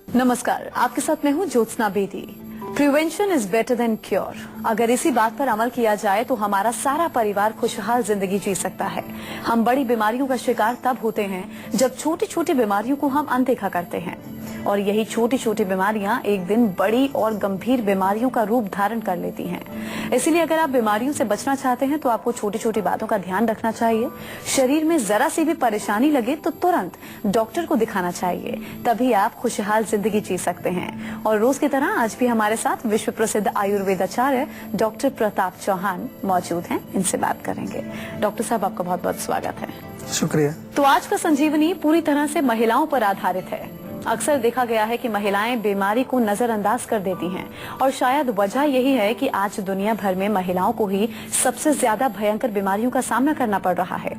नमस्कार, आपके साथ मैं हूँ Jyotsna Bedi. Prevention is better than cure. अगर इसी बात पर अमल किया जाए तो हमारा सारा परिवार खुशहाल जिंदगी जी सकता है। हम बड़ी बीमारियों का शिकार तब होते हैं जब छोटी छोटी बीमारियों को हम अनदेखा करते हैं, और यही छोटी छोटी बीमारियां एक दिन बड़ी और गंभीर बीमारियों का रूप धारण कर लेती हैं। इसीलिए अगर आप बीमारियों से बचना चाहते हैं तो आपको छोटी छोटी बातों का ध्यान रखना चाहिए। शरीर में जरा सी भी परेशानी लगे तो तुरंत डॉक्टर को दिखाना चाहिए, तभी आप खुशहाल जिंदगी जी सकते हैं। और रोज की तरह आज भी हमारे साथ विश्व प्रसिद्ध आयुर्वेदाचार्य डॉक्टर प्रताप चौहान मौजूद हैं। इनसे बात करेंगे। डॉक्टर साहब, आपका बहुत बहुत स्वागत है। शुक्रिया। तो आज का संजीवनी पूरी तरह से महिलाओं पर आधारित है। अक्सर देखा गया है कि महिलाएं बीमारी को नजरअंदाज कर देती हैं, और शायद वजह यही है कि आज दुनिया भर में महिलाओं को ही सबसे ज्यादा भयंकर बीमारियों का सामना करना पड़ रहा है।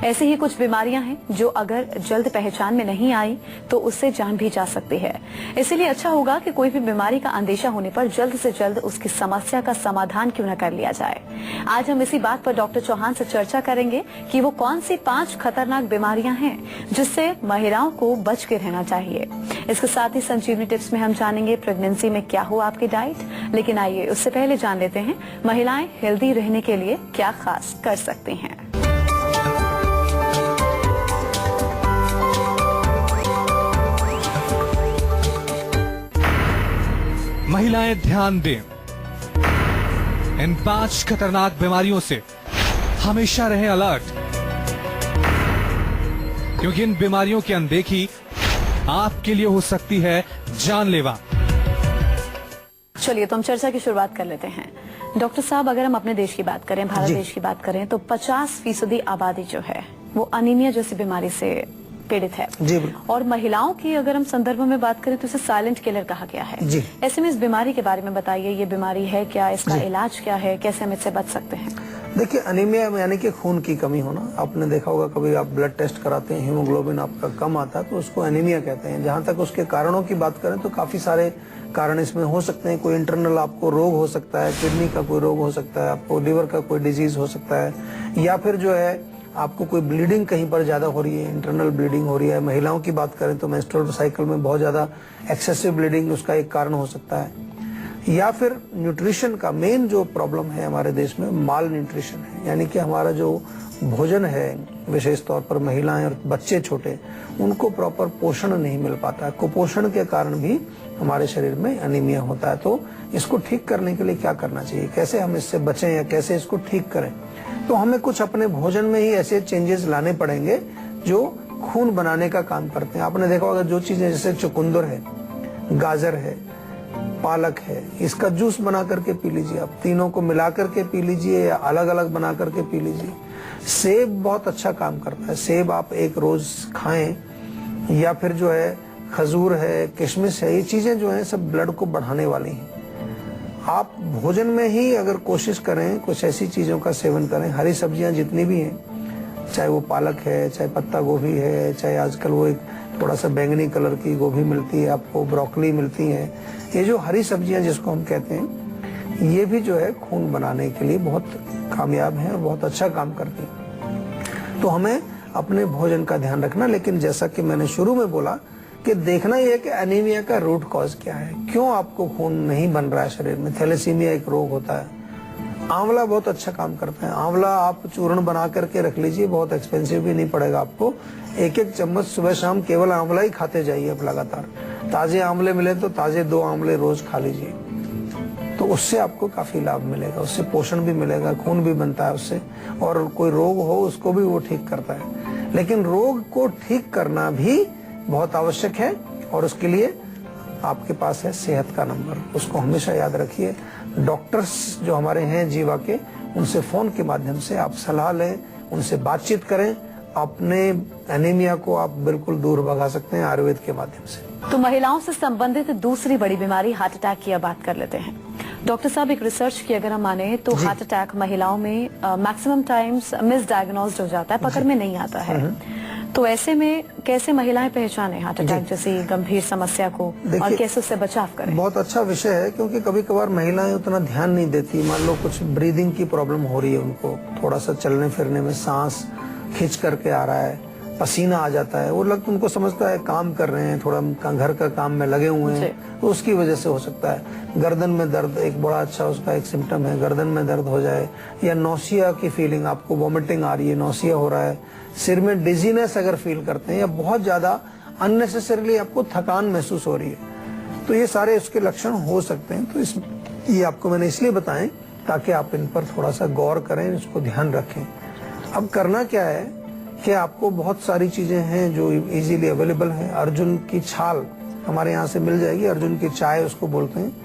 ऐसी ही कुछ बीमारियां हैं जो अगर जल्द पहचान में नहीं आई तो उससे जान भी जा सकती है। इसीलिए अच्छा होगा कि कोई भी बीमारी का अंदेशा होने पर जल्द से जल्द उसकी समस्या का समाधान क्यों न कर लिया जाए। आज हम इसी बात पर डॉक्टर चौहान से चर्चा करेंगे कि वो कौन सी 5 खतरनाक बीमारियां हैं जिससे महिलाओं को बच के रहना चाहिए। इसके साथ ही संजीवनी टिप्स में हम जानेंगे प्रेगनेंसी में क्या हो आपकी डाइट। लेकिन आइए उससे पहले जान लेते हैं महिलाएं हेल्दी रहने के लिए क्या खास कर सकती हैं। महिलाएं ध्यान दें, इन 5 खतरनाक बीमारियों से हमेशा रहें अलर्ट, क्योंकि इन बीमारियों की अनदेखी आपके लिए हो सकती है जानलेवा। चलिए तो हम चर्चा की शुरुआत कर लेते हैं। डॉक्टर साहब, अगर हम अपने देश की बात करें, भारत देश की बात करें, तो 50% आबादी जो है वो अनीमिया जैसी बीमारी से पीड़ित है जी। और महिलाओं की अगर हम संदर्भ में बात करें तो इसे साइलेंट किलर कहा गया है जी। ऐसे में इस बीमारी के बारे में बताइए। ये बीमारी है क्या, इसका इलाज क्या है, कैसे हम इससे बच सकते हैं? देखिए, अनीमिया यानी कि खून की कमी होना। आपने देखा होगा, कभी आप ब्लड टेस्ट कराते हैं, हीमोग्लोबिन आपका कम आता है तो उसको अनीमिया कहते हैं। जहाँ तक उसके कारणों की बात करें तो काफी सारे कारण इसमें हो सकते हैं। कोई इंटरनल आपको रोग हो सकता है, किडनी का कोई रोग हो सकता है, आपको लिवर का कोई डिजीज हो सकता है, या फिर जो है आपको कोई ब्लीडिंग कहीं पर ज्यादा हो रही है, इंटरनल ब्लीडिंग हो रही है। महिलाओं की बात करें तो मेंस्ट्रुअल साइकिल में बहुत ज्यादा एक्सेसिव ब्लीडिंग उसका एक कारण हो सकता है, या फिर न्यूट्रिशन का मेन जो प्रॉब्लम है हमारे देश में माल न्यूट्रिशन है। यानी कि हमारा जो भोजन है, विशेष तौर पर महिलाएं और बच्चे छोटे, उनको प्रॉपर पोषण नहीं मिल पाता है। कुपोषण के कारण भी हमारे शरीर में अनीमिया होता है। तो इसको ठीक करने के लिए क्या करना चाहिए, कैसे हम इससे बचें या कैसे इसको ठीक करें? तो हमें कुछ अपने भोजन में ही ऐसे चेंजेस लाने पड़ेंगे जो खून बनाने का काम करते हैं। आपने देखा होगा, जो चीजें जैसे चुकंदर है, गाजर है, पालक है, इसका जूस बना करके पी लीजिए। आप तीनों को मिला करके पी लीजिए या अलग अलग बना करके पी लीजिए। सेब बहुत अच्छा काम करता है, सेब आप एक रोज खाएं, या फिर जो है खजूर है, किशमिश है, ये चीजें जो है सब ब्लड को बढ़ाने वाली हैं। आप भोजन में ही अगर कोशिश करें, कुछ ऐसी चीजों का सेवन करें, हरी सब्जियां जितनी भी हैं, चाहे वो पालक है, चाहे पत्ता गोभी है, चाहे आजकल वो एक थोड़ा सा बैंगनी कलर की गोभी मिलती है, आपको ब्रोकली मिलती है, ये जो हरी सब्जियां जिसको हम कहते हैं, ये भी जो है खून बनाने के लिए बहुत कामयाब है और बहुत अच्छा काम करती है। तो हमें अपने भोजन का ध्यान रखना। लेकिन जैसा कि मैंने शुरू में बोला कि देखना यह है कि एनीमिया का रूट कॉज क्या है, क्यों आपको खून नहीं बन रहा है शरीर में। थैलेसीमिया एक रोग होता है। आंवला बहुत अच्छा काम करता है। आंवला आप चूर्ण बना करके रख लीजिए, बहुत एक्सपेंसिव भी नहीं पड़ेगा आपको। 1-1 चम्मच सुबह शाम केवल आंवला ही खाते जाइए आप लगातार। ताजे आंवले मिले तो ताजे 2 आंवले रोज खा लीजिए, तो उससे आपको काफी लाभ मिलेगा। उससे पोषण भी मिलेगा, खून भी बनता है उससे, और कोई रोग हो उसको भी वो ठीक करता है। लेकिन रोग को ठीक करना भी बहुत आवश्यक है, और उसके लिए आपके पास है सेहत का नंबर, उसको हमेशा याद रखिए। डॉक्टर्स जो हमारे हैं जीवा के, उनसे फोन के माध्यम से आप सलाह लें, उनसे बातचीत करें। अपने एनीमिया को आप बिल्कुल दूर भगा सकते हैं आयुर्वेद के माध्यम से। तो महिलाओं से संबंधित दूसरी बड़ी बीमारी हार्ट अटैक की अब बात कर लेते हैं। डॉक्टर साहब, एक रिसर्च की अगर हम माने तो हार्ट अटैक महिलाओं में मैक्सिमम टाइम्स मिसडायग्नोज्ड हो जाता है, पकड़ में नहीं आता है। तो ऐसे में कैसे महिलाएं पहचाने हार्ट अटैक जैसी गंभीर समस्या को, और कैसे उससे बचाव करें? बहुत अच्छा विषय है, क्योंकि कभी कभार महिलाएं उतना ध्यान नहीं देती। मान लो कुछ ब्रीदिंग की प्रॉब्लम हो रही है, उनको थोड़ा सा चलने फिरने में सांस खींच करके आ रहा है, पसीना आ जाता है, वो उनको समझता है काम कर रहे हैं, थोड़ा घर का काम में लगे हुए हैं, तो उसकी वजह से हो सकता है। गर्दन में दर्द एक बड़ा अच्छा उसका एक सिम्टम है, गर्दन में दर्द हो जाए, या नौसिया की फीलिंग, आपको वॉमिटिंग आ रही है, नौसिया हो रहा है, सिर में डिजीनेस अगर फील करते हैं, या बहुत ज्यादा अननेसेसरीली आपको थकान महसूस हो रही है, तो ये सारे उसके लक्षण हो सकते हैं। तो ये आपको मैंने इसलिए बताएं ताकि आप इन पर थोड़ा सा गौर करें, इसको ध्यान रखें। अब करना क्या है कि आपको बहुत सारी चीजें हैं जो इजीली अवेलेबल हैं। अर्जुन की छाल हमारे यहाँ से मिल जाएगी, अर्जुन की चाय उसको बोलते हैं,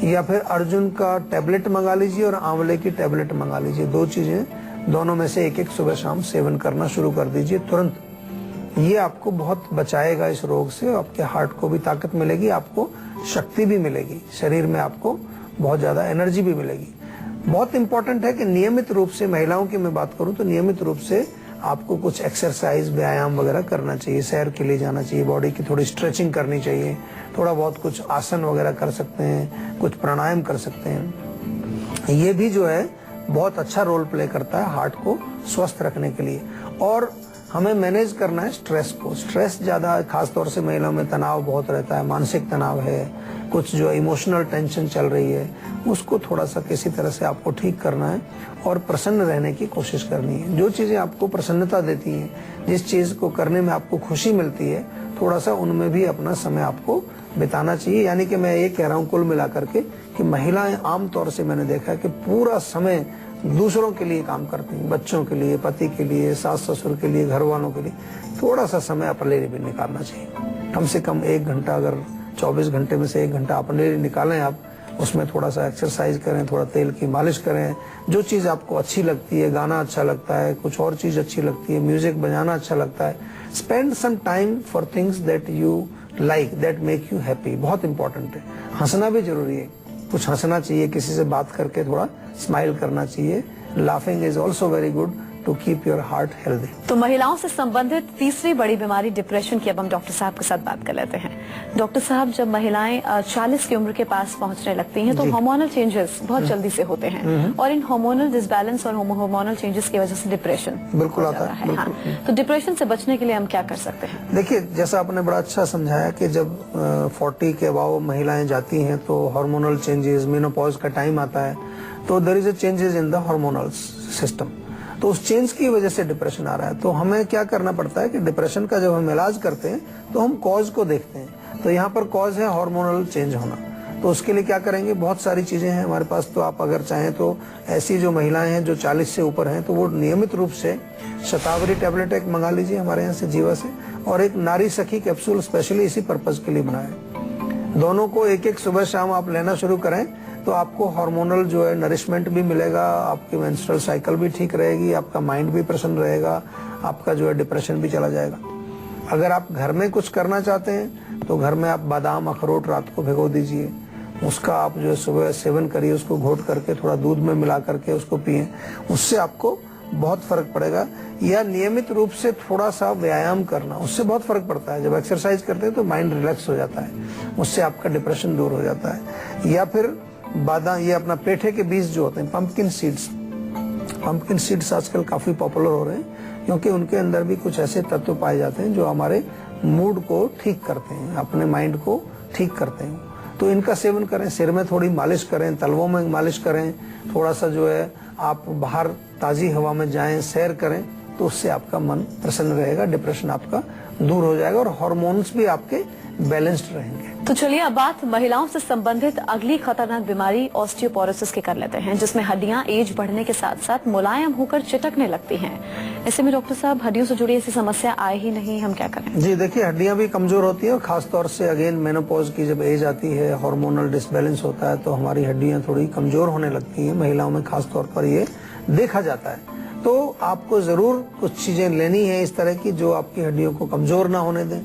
या फिर अर्जुन का टैबलेट मंगा लीजिए और आंवले की टैबलेट मंगा लीजिए। 2 चीजें, दोनों में से एक सुबह शाम सेवन करना शुरू कर दीजिए तुरंत। ये आपको बहुत बचाएगा इस रोग से, आपके हार्ट को भी ताकत मिलेगी, आपको शक्ति भी मिलेगी, शरीर में आपको बहुत ज्यादा एनर्जी भी मिलेगी। बहुत इंपॉर्टेंट है कि नियमित रूप से, महिलाओं की मैं बात करूं तो नियमित रूप से आपको कुछ एक्सरसाइज, व्यायाम वगैरह करना चाहिए, सैर के लिए जाना चाहिए, बॉडी की थोड़ी स्ट्रेचिंग करनी चाहिए, थोड़ा बहुत कुछ आसन वगैरह कर सकते हैं, कुछ प्राणायाम कर सकते हैं। ये भी जो है बहुत अच्छा रोल प्ले करता है हार्ट को स्वस्थ रखने के लिए। और हमें मैनेज करना है स्ट्रेस को। स्ट्रेस ज्यादा, खासतौर से महिलाओं में तनाव बहुत रहता है, मानसिक तनाव है, कुछ जो इमोशनल टेंशन चल रही है, उसको थोड़ा सा किसी तरह से आपको ठीक करना है और प्रसन्न रहने की कोशिश करनी है। जो चीजें आपको प्रसन्नता देती हैं, जिस चीज को करने में आपको खुशी मिलती है, थोड़ा सा उनमें भी अपना समय आपको बिताना चाहिए। यानी कि मैं ये कह रहा हूँ कुल मिलाकर के कि महिलाएं आमतौर से मैंने देखा है कि पूरा समय दूसरों के लिए काम करती हैं, बच्चों के लिए, पति के लिए, सास ससुर के लिए, घर वालों के लिए। थोड़ा सा समय अपने लिए भी निकालना चाहिए, कम से कम 1 घंटा, अगर 24 घंटे में से 1 घंटा अपने लिए निकालें आप, उसमें थोड़ा सा एक्सरसाइज करें, थोड़ा तेल की मालिश करें, जो चीज आपको अच्छी लगती है, गाना अच्छा लगता है, कुछ और चीज अच्छी लगती है, म्यूजिक बजाना अच्छा लगता है, spend some time for things that you like, that make you happy. बहुत इंपॉर्टेंट है। हंसना भी जरूरी है, कुछ हंसना चाहिए, किसी से बात करके थोड़ा स्माइल करना चाहिए। Laughing is also very good to keep your heart healthy. तो महिलाओं से संबंधित तीसरी बड़ी बीमारी डिप्रेशन की अब हम डॉक्टर साहब के साथ बात कर लेते हैं। डॉक्टर साहब, जब महिलाएं 40 की उम्र के पास पहुंचने लगती हैं तो हार्मोनल चेंजेस बहुत जल्दी से होते हैं, और इन हार्मोनल डिसबैलेंस और हार्मोनल चेंजेस की वजह से डिप्रेशन बिल्कुल आता है। हाँ। तो डिप्रेशन से बचने के लिए हम क्या कर सकते हैं? देखिए, जैसा आपने बड़ा अच्छा समझाया कि जब 40 के अबाव महिलाएं जाती हैं तो हार्मोनल चेंजेस, मेनोपॉज का टाइम आता है, तो there is a changes in the hormonal system. तो उस चेंज की वजह से डिप्रेशन आ रहा है। तो हमें क्या करना पड़ता है कि डिप्रेशन का जब हम इलाज करते हैं तो हम कॉज को देखते हैं। तो यहाँ पर कॉज है हार्मोनल चेंज होना। तो उसके लिए क्या करेंगे, बहुत सारी चीजें हैं हमारे पास। तो आप अगर चाहें तो ऐसी जो महिलाएं हैं जो 40 से ऊपर हैं, तो वो नियमित रूप से शतावरी टैबलेट एक मंगा लीजिए हमारे यहाँ से, जीवा से, और एक नारी सखी कैप्सूल स्पेशली इसी पर्पज के लिए बनाए। दोनों को एक सुबह शाम आप लेना शुरू करें तो आपको हार्मोनल जो है नरिशमेंट भी मिलेगा, आपकी मेंस्ट्रुअल साइकिल भी ठीक रहेगी, आपका माइंड भी प्रसन्न रहेगा, आपका जो है डिप्रेशन भी चला जाएगा। अगर आप घर में कुछ करना चाहते हैं तो घर में आप बादाम, अखरोट रात को भिगो दीजिए, उसका आप जो है सुबह सेवन करिए, उसको घोट करके थोड़ा दूध में मिला करके उसको पिए, उससे आपको बहुत फर्क पड़ेगा। या नियमित रूप से थोड़ा सा व्यायाम करना, उससे बहुत फर्क पड़ता है। जब एक्सरसाइज करते हैं तो माइंड रिलैक्स हो जाता है, उससे आपका डिप्रेशन दूर हो जाता है। या फिर बादाम, ये अपना पेठे के बीज जो होते हैं, पंपकिन सीड्स आजकल काफी पॉपुलर हो रहे हैं, क्योंकि उनके अंदर भी कुछ ऐसे तत्व पाए जाते हैं जो हमारे मूड को ठीक करते हैं, अपने माइंड को ठीक करते हैं। तो इनका सेवन करें, सिर में थोड़ी मालिश करें, तलवों में मालिश करें, थोड़ा सा जो है आप बाहर ताजी हवा में जाएं, सैर करें, तो उससे आपका मन प्रसन्न रहेगा, डिप्रेशन आपका दूर हो जाएगा और हार्मोन्स भी आपके बैलेंस्ड रहेंगे। तो चलिए अब बात महिलाओं से संबंधित अगली खतरनाक बीमारी ऑस्टियोपोरोसिस की कर लेते हैं, जिसमें हड्डियां एज बढ़ने के साथ साथ मुलायम होकर चिटकने लगती हैं। ऐसे में डॉक्टर साहब, हड्डियों से जुड़ी ऐसी समस्या आए ही नहीं, हम क्या करें? जी देखिए, हड्डियां भी कमजोर होती हैं और खासतौर से अगेन मेनोपॉज की जब एज आती है, हार्मोनल डिसबैलेंस होता है, तो हमारी हड्डियां थोड़ी कमजोर होने लगती हैं। महिलाओं में खासतौर पर ये देखा जाता है। तो आपको जरूर कुछ चीजें लेनी है इस तरह की जो आपकी हड्डियों को कमजोर ना होने दें।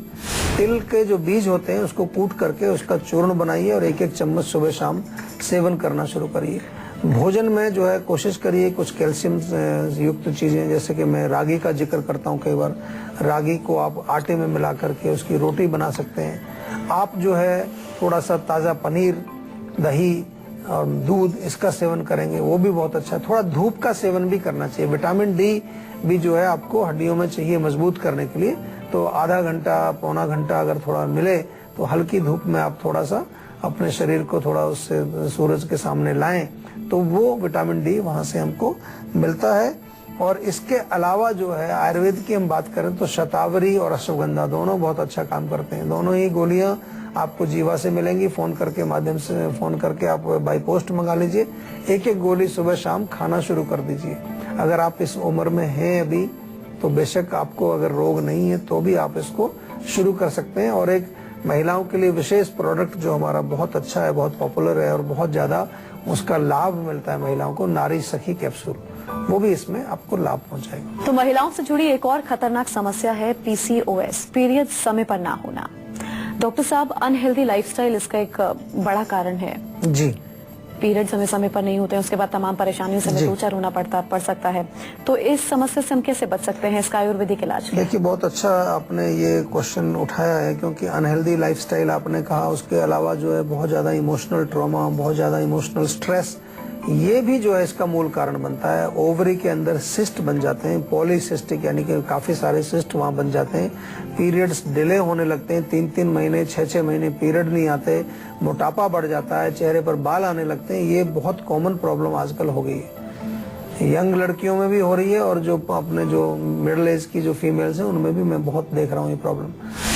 तिल के जो बीज होते हैं उसको कूट करके उसका चूर्ण बनाइए और 1-1 चम्मच सुबह शाम सेवन करना शुरू करिए। भोजन में जो है कोशिश करिए कुछ कैल्शियम युक्त चीजें, जैसे कि मैं रागी का जिक्र करता हूँ कई बार। रागी को आप आटे में मिला करके उसकी रोटी बना सकते हैं। आप जो है थोड़ा सा ताज़ा पनीर, दही, और दूध, इसका सेवन करेंगे वो भी बहुत अच्छा है। थोड़ा धूप का सेवन भी करना चाहिए। विटामिन डी भी जो है आपको हड्डियों में चाहिए मजबूत करने के लिए, तो आधा घंटा पौना घंटा अगर थोड़ा मिले तो हल्की धूप में आप थोड़ा सा अपने शरीर को थोड़ा उससे सूरज के सामने लाएं, तो वो विटामिन डी वहां से हमको मिलता है। और इसके अलावा जो है आयुर्वेद की हम बात करें तो शतावरी और अश्वगंधा दोनों बहुत अच्छा काम करते हैं। दोनों ही गोलियां आपको जीवा से मिलेंगी। फोन करके आप बाई पोस्ट मंगा लीजिए। एक एक गोली सुबह शाम खाना शुरू कर दीजिए। अगर आप इस उम्र में हैं अभी तो बेशक आपको अगर रोग नहीं है तो भी आप इसको शुरू कर सकते हैं। और एक महिलाओं के लिए विशेष प्रोडक्ट जो हमारा बहुत अच्छा है, बहुत पॉपुलर है और बहुत ज्यादा उसका लाभ मिलता है महिलाओं को, नारी सखी कैप्सूल, वो भी इसमें आपको लाभ पहुंचाएगा। तो महिलाओं से जुड़ी एक और खतरनाक समस्या है पीसीओएस, पीरियड समय पर ना होना। डॉक्टर साहब, अनहेल्दी लाइफस्टाइल इसका एक बड़ा कारण है। जी, पीरियड समय समय पर नहीं होते हैं, उसके बाद तमाम परेशानियों से दो-चार होना पड़ सकता है। तो इस समस्या से हम कैसे बच सकते हैं? इसका आयुर्वेदिक इलाज क्या है? देखिए, बहुत अच्छा आपने ये क्वेश्चन उठाया है, क्योंकि अनहेल्दी लाइफस्टाइल आपने कहा, उसके अलावा जो है बहुत ज्यादा इमोशनल ट्रॉमा, बहुत ज्यादा इमोशनल स्ट्रेस, ये भी जो है इसका मूल कारण बनता है। ओवरी के अंदर सिस्ट बन जाते हैं, पॉलीसिस्टिक, यानी कि काफी सारे सिस्ट वहां बन जाते हैं। पीरियड्स डिले होने लगते हैं, 3-3 महीने 6-6 महीने पीरियड नहीं आते, मोटापा बढ़ जाता है, चेहरे पर बाल आने लगते हैं। ये बहुत कॉमन प्रॉब्लम आजकल हो गई है। यंग लड़कियों में भी हो रही है और जो अपने जो मिडिल एज की जो फीमेल्स हैं उनमें भी मैं बहुत देख रहा हूँ ये प्रॉब्लम।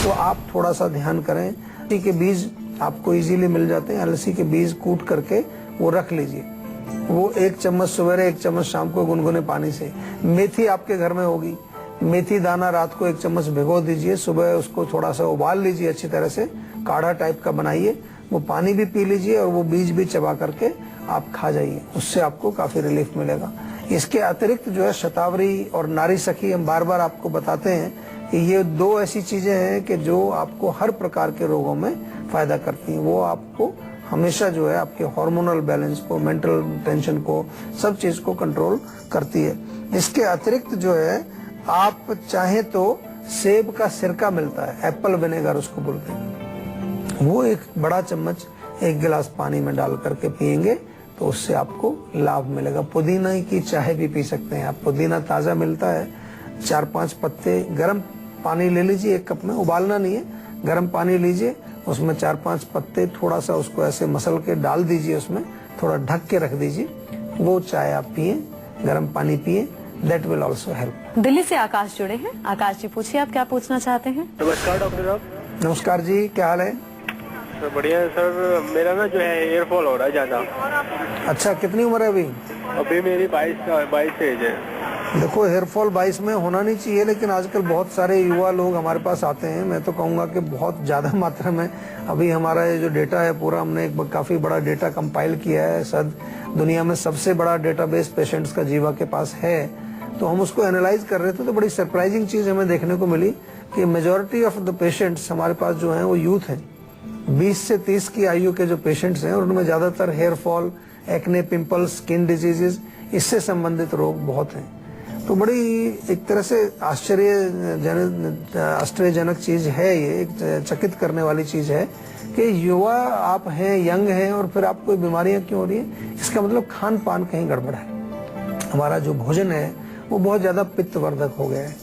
तो आप थोड़ा सा ध्यान करें। अलसी के बीज आपको इजीली मिल जाते हैं, अलसी के बीज कूट करके वो रख लीजिए। वो 1 चम्मच सवेरे 1 चम्मच शाम को गुनगुने पानी से। मेथी आपके घर में होगी, मेथी दाना रात को 1 चम्मच भिगो दीजिए, सुबह उसको थोड़ा सा उबाल लीजिए, अच्छी तरह से काढ़ा टाइप का बनाइए, वो पानी भी पी लीजिए और वो बीज भी चबा करके आप खा जाइए, उससे आपको काफी रिलीफ मिलेगा। इसके अतिरिक्त जो है शतावरी और नारी सखी हम बार बार आपको बताते हैं कि ये 2 ऐसी चीजें हैं कि जो आपको हर प्रकार के रोगों में फायदा करती हैं। वो आपको हमेशा जो है आपके हार्मोनल बैलेंस को, मेंटल टेंशन को, सब चीज को कंट्रोल करती है। इसके अतिरिक्त जो है आप चाहे तो सेब का सिरका मिलता है, एप्पल विनेगर उसको बोलते हैं, वो 1 बड़ा चम्मच 1 गिलास पानी में डाल करके पिएंगे तो उससे आपको लाभ मिलेगा। पुदीना की चाय भी पी सकते हैं आप। पुदीना ताजा मिलता है, 4-5 पत्ते गर्म पानी ले लीजिए, 1 कप में, उबालना नहीं है, गर्म पानी लीजिए, उसमें 4-5 पत्ते थोड़ा सा उसको ऐसे मसल के डाल दीजिए, उसमें थोड़ा ढक के रख दीजिए, वो चाय आप पिए, गर्म पानी पिए, that will also help. Delhi से आकाश जुड़े हैं। आकाश जी, पूछिए आप क्या पूछना चाहते हैं? नमस्कार डॉक्टर साहब। नमस्कार जी, क्या हाल है? सर बढ़िया है सर। मेरा ना जो है हेयर फॉल हो रहा है ज्यादा। अच्छा, कितनी उम्र है अभी? अभी मेरी 22 एज है। देखो, हेयर फॉल 22 में होना नहीं चाहिए, लेकिन आजकल बहुत सारे युवा लोग हमारे पास आते हैं। मैं तो कहूँगा कि बहुत ज़्यादा मात्रा में अभी हमारा ये जो डेटा है पूरा, हमने एक काफ़ी बड़ा डेटा कंपाइल किया है। शायद दुनिया में सबसे बड़ा डेटाबेस पेशेंट्स का जीवा के पास है। तो हम उसको एनालाइज कर रहे थे, तो बड़ी सरप्राइजिंग चीज़ हमें देखने को मिली कि मेजॉरिटी ऑफ द पेशेंट्स हमारे पास जो हैं वो यूथ हैं। 20 से 30 की आयु के जो पेशेंट्स हैं, और उनमें ज़्यादातर hair fall, acne, pimples, skin diseases, इससे संबंधित रोग बहुत हैं। तो बड़ी एक तरह से आश्चर्यजनक चीज है ये, एक चकित करने वाली चीज है कि युवा आप हैं, यंग हैं, और फिर आपको बीमारियां क्यों हो रही हैं? इसका मतलब खान पान कहीं गड़बड़ है। हमारा जो भोजन है वो बहुत ज्यादा पित्तवर्धक हो गया है।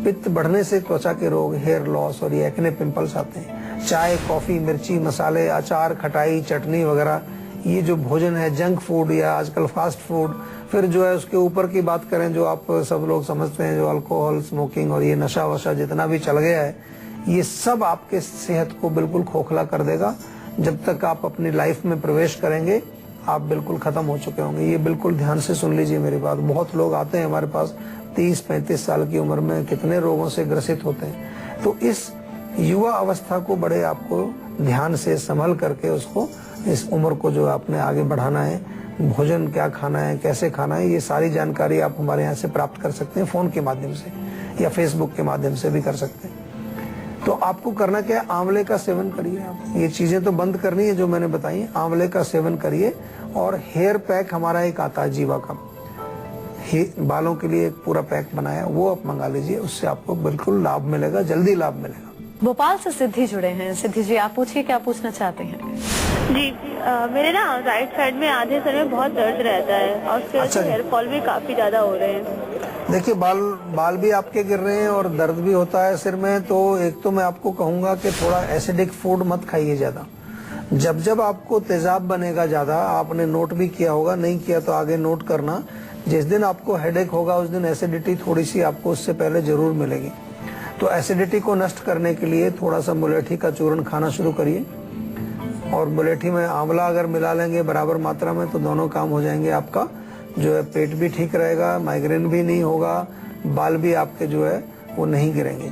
पित्त बढ़ने से त्वचा के रोग, हेयर लॉस और ये एक्ने, पिंपल्स आते हैं। चाय, कॉफी, मिर्ची, मसाले, अचार, खटाई, चटनी वगैरह, ये जो भोजन है, जंक फूड या आजकल फास्ट फूड, फिर जो है उसके ऊपर की बात करें जो आप सब लोग समझते हैं, जो अल्कोहल, स्मोकिंग और ये नशा वशा जितना भी चल गया है, ये सब आपके सेहत को बिल्कुल खोखला कर देगा। जब तक आप अपनी लाइफ में प्रवेश करेंगे आप बिल्कुल खत्म हो चुके होंगे। ये बिल्कुल ध्यान से सुन लीजिए मेरी बात। बहुत लोग आते हैं हमारे पास 30-35 साल की उम्र में, कितने रोगों से ग्रसित होते हैं। तो इस युवा अवस्था को बड़े आपको ध्यान से संभल करके उसको, इस उम्र को जो आपने आगे बढ़ाना है, भोजन क्या खाना है, कैसे खाना है, ये सारी जानकारी आप हमारे यहाँ से प्राप्त कर सकते हैं, फोन के माध्यम से या फेसबुक के माध्यम से भी कर सकते हैं। तो आपको करना क्या है, आंवले का सेवन करिए। आप ये चीजें तो बंद करनी है जो मैंने बताई, आंवले का सेवन करिए। और हेयर पैक हमारा एक आता है जीवा का, बालों के लिए एक पूरा पैक बनाया, वो आप मंगा लीजिए, उससे आपको बिल्कुल लाभ मिलेगा, जल्दी लाभ मिलेगा। भोपाल से सिद्धि जुड़े हैं। सिद्धि जी, आप पूछिए क्या पूछना चाहते हैं? जी मेरे ना राइट साइड में आधे सर में बहुत दर्द रहता है और उसके वजह अच्छा से जी। हेयर फॉल भी काफी ज्यादा हो रहे हैं। देखिए बाल भी आपके गिर रहे हैं और दर्द भी होता है सिर में, तो एक तो मैं आपको कहूंगा कि थोड़ा एसिडिक फूड मत खाइए ज्यादा। जब जब आपको तेजाब बनेगा ज्यादा, आपने नोट भी किया होगा, नहीं किया तो आगे नोट करना, जिस दिन आपको हेडेक होगा उस दिन एसिडिटी थोड़ी सी आपको उससे पहले जरूर मिलेगी। तो एसिडिटी को नष्ट करने के लिए थोड़ा सा मुलेठी का चूर्ण खाना शुरू करिए, और मुलेठी में आंवला अगर मिला लेंगे बराबर मात्रा में तो दोनों काम हो जाएंगे। आपका जो है पेट भी ठीक रहेगा, माइग्रेन भी नहीं होगा, बाल भी आपके जो है वो नहीं गिरेंगे।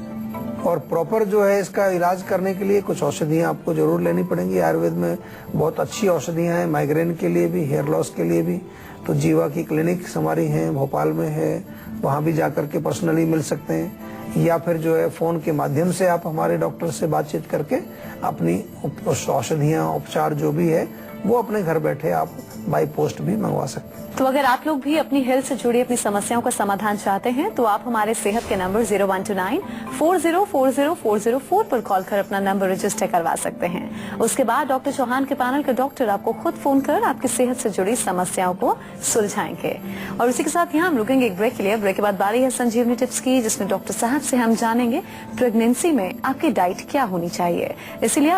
और प्रॉपर जो है इसका इलाज करने के लिए कुछ औषधियां आपको जरूर लेनी पड़ेंगी। आयुर्वेद में बहुत अच्छी औषधियां हैं, माइग्रेन के लिए भी, हेयर लॉस के लिए भी। तो जीवा की क्लिनिक हमारी है, भोपाल में है, वहां भी जाकर के पर्सनली मिल सकते हैं, या फिर जो है फोन के माध्यम से आप हमारे डॉक्टर से बातचीत करके अपनी औषधियां, उपचार जो भी है वो अपने घर बैठे आप बाई पोस्ट भी मंगवा सकते हैं। तो अगर आप लोग भी अपनी हेल्थ से जुड़ी अपनी समस्याओं का समाधान चाहते हैं तो आप हमारे सेहत के नंबर 0129404040 पर कॉल कर अपना नंबर रजिस्टर करवा सकते हैं। उसके बाद डॉक्टर चौहान के पैनल के डॉक्टर आपको खुद फोन कर आपकी सेहत से जुड़ी समस्याओं को सुलझाएंगे। और उसी के साथ यहाँ हम रुकेंगे एक ब्रेक के लिए। ब्रेक के बाद बारी है संजीवनी टिप्स की, जिसमें डॉक्टर साहब से हम जानेंगे प्रेगनेंसी में आपकी डाइट क्या होनी चाहिए। इसीलिए